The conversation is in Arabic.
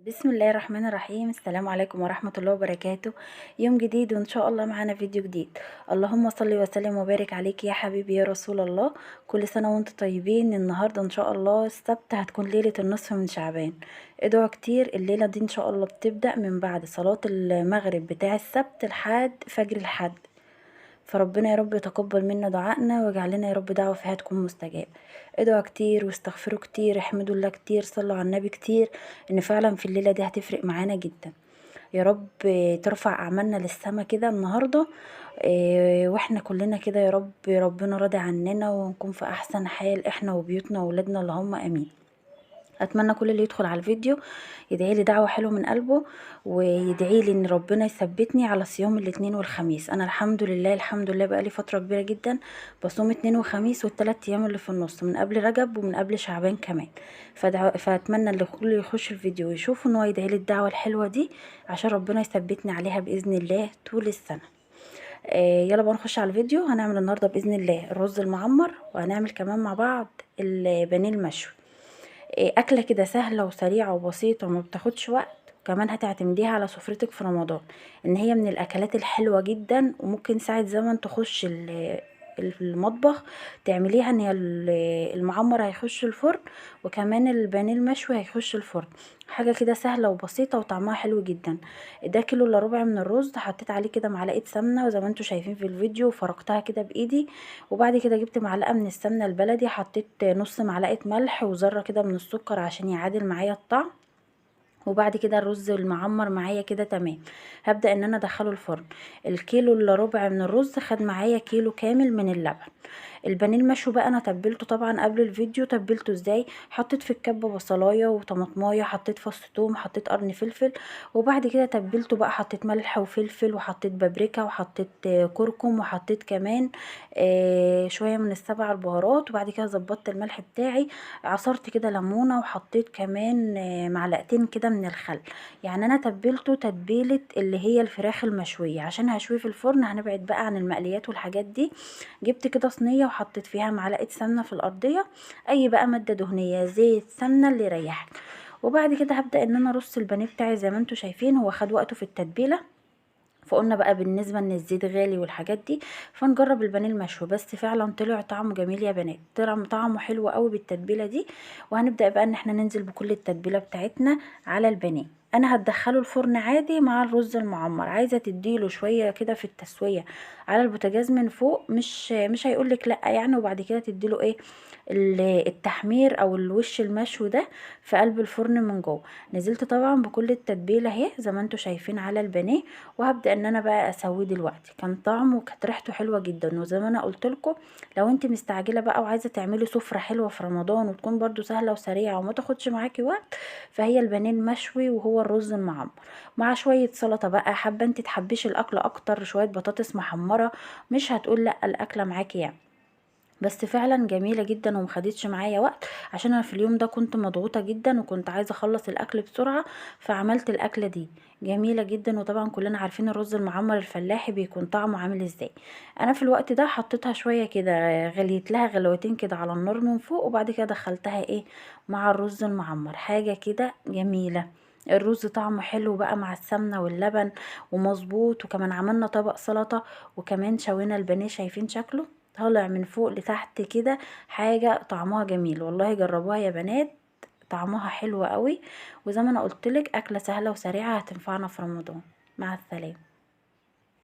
بسم الله الرحمن الرحيم. السلام عليكم ورحمة الله وبركاته. يوم جديد وان شاء الله معانا فيديو جديد. اللهم صل وسلم وبارك عليك يا حبيبي يا رسول الله. كل سنة وانتم طيبين. النهاردة ان شاء الله السبت هتكون ليلة النصف من شعبان. ادعوا كتير. الليلة دي ان شاء الله بتبدأ من بعد صلاة المغرب بتاع السبت لحد فجر الحد. فربنا يا رب يتقبل منا دعائنا ويجعل لنا يا رب دعوة فيها تكون مستجابة. ادعوا كتير واستغفروا كتير، احمدوا الله كتير، صلوا على النبي كتير، ان فعلا في الليلة دي هتفرق معانا جدا. يا رب ترفع اعمالنا للسما كده النهاردة. واحنا كلنا كده يا رب ربنا راضي عننا ونكون في احسن حال احنا وبيوتنا وولادنا، اللهم امين. اتمنى كل اللي يدخل على الفيديو يدعي لي دعوه حلوه من قلبه، ويدعي لي ان ربنا يثبتني على صيام الاثنين والخميس. انا الحمد لله الحمد لله بقالي فتره كبيره جدا بصوم اثنين وخميس والثلاث ايام اللي في النص من قبل رجب ومن قبل شعبان كمان. فاتمنى اللي كل يخش الفيديو ويشوف ان هو يدعي لي الدعوه الحلوه دي عشان ربنا يثبتني عليها باذن الله طول السنه. يلا بقى نخش على الفيديو. هنعمل النهارده باذن الله الرز المعمر، وهنعمل كمان مع بعض البانيه المشوي. أكلة كده سهلة وسريعة وبسيطة وما بتاخدش وقت، وكمان هتعتمديها على سفرتك في رمضان. ان هي من الاكلات الحلوة جدا، وممكن ساعة زمن تخش المطبخ تعمليها. ان هي المعمر هيخش الفرن، وكمان البانيه المشوي هيخش الفرن. حاجة كده سهلة وبسيطة وطعمها حلو جدا. ده كيلو الا ربع من الرز، حطيت عليه كده معلقة سمنة وزي ما انتوا شايفين في الفيديو، وفركتها كده بايدي. وبعد كده جبت معلقة من السمنة البلدي، حطيت نص معلقة ملح وذرة كده من السكر عشان يعادل معايا الطعم. وبعد كده الرز المعمر معايا كده تمام. هبدأ ان انا ادخله الفرن. الكيلو الا ربع من الرز خد معايا كيلو كامل من اللبن. البانيه المشوي بقى انا تبلته طبعا قبل الفيديو. تبلته ازاي؟ حطيت في الكبه بصلايه وطماطمايه، حطيت فص ثوم، حطيت قرن فلفل. وبعد كده تبلته بقى، حطيت ملح وفلفل، وحطيت بابريكا، وحطيت كركم، وحطيت كمان شويه من السبع البهارات. وبعد كده ظبطت الملح بتاعي. عصرت كده ليمونه، وحطيت كمان معلقتين كده من الخل. يعني انا تبلته تتبيله اللي هي الفراخ المشويه عشان هشويه في الفرن. هنبعد بقى عن المقليات والحاجات دي. جبت كده صينيه وحطيت فيها معلقه سمنه في الارضيه، اي بقى ماده دهنيه، زيت، سمنه، اللي يريحك. وبعد كده هبدا ان انا ارص البانيه بتاعي زي ما انتوا شايفين. هو خد وقته في التتبيله. فقلنا بقى بالنسبة ان الزيت غالي والحاجات دي، فنجرب البانيه المشوي. بس فعلا طلع طعمه جميل يا بنات، طلع طعمه حلو قوي بالتتبيلة دي. وهنبدأ بقى ان احنا ننزل بكل التتبيلة بتاعتنا على البانيه. انا هتدخله الفرن عادي مع الرز المعمر. عايزه تديله شويه كده في التسويه على البوتاجاز من فوق، مش هيقولك لا يعني. وبعد كده تديله ايه، التحمير او الوش المشوي ده في قلب الفرن من جوه. نزلت طبعا بكل التتبيله اهي زي ما انتوا شايفين على البانيه. وهبدا ان انا بقى اسويه دلوقتي. كان طعمه وكانت ريحته حلوه جدا. وزي ما انا قلت لكم، لو انت مستعجله بقى وعايزه تعملي سفره حلوه في رمضان وتكون برضو سهله وسريعه وما تاخدش معاكي وقت، فهي البانيه المشوي وهو الرز المعمر مع شويه سلطه بقى. حابه انت تحبيش الاكل اكتر، شويه بطاطس محمره، مش هتقول لا الاكله معاكي يعني. بس فعلا جميله جدا ومخدتش معايا وقت، عشان انا في اليوم ده كنت مضغوطه جدا وكنت عايزه اخلص الاكل بسرعه. فعملت الاكله دي جميله جدا. وطبعا كلنا عارفين الرز المعمر الفلاحي بيكون طعمه عامل ازاي. انا في الوقت ده حطيتها شويه كده، غليت لها غلوتين كده على النار من فوق. وبعد كده دخلتها ايه مع الرز المعمر. حاجه كده جميله. الرز طعمه حلو بقى مع السمنه واللبن ومظبوط. وكمان عملنا طبق سلطه، وكمان شوينا البانيه. شايفين شكله طالع من فوق لتحت كده. حاجة طعمها جميل والله، جربوها يا بنات. طعمها حلو قوي. وزي ما انا قلتلك اكلة سهلة وسريعة هتنفعنا في رمضان. مع السلامة.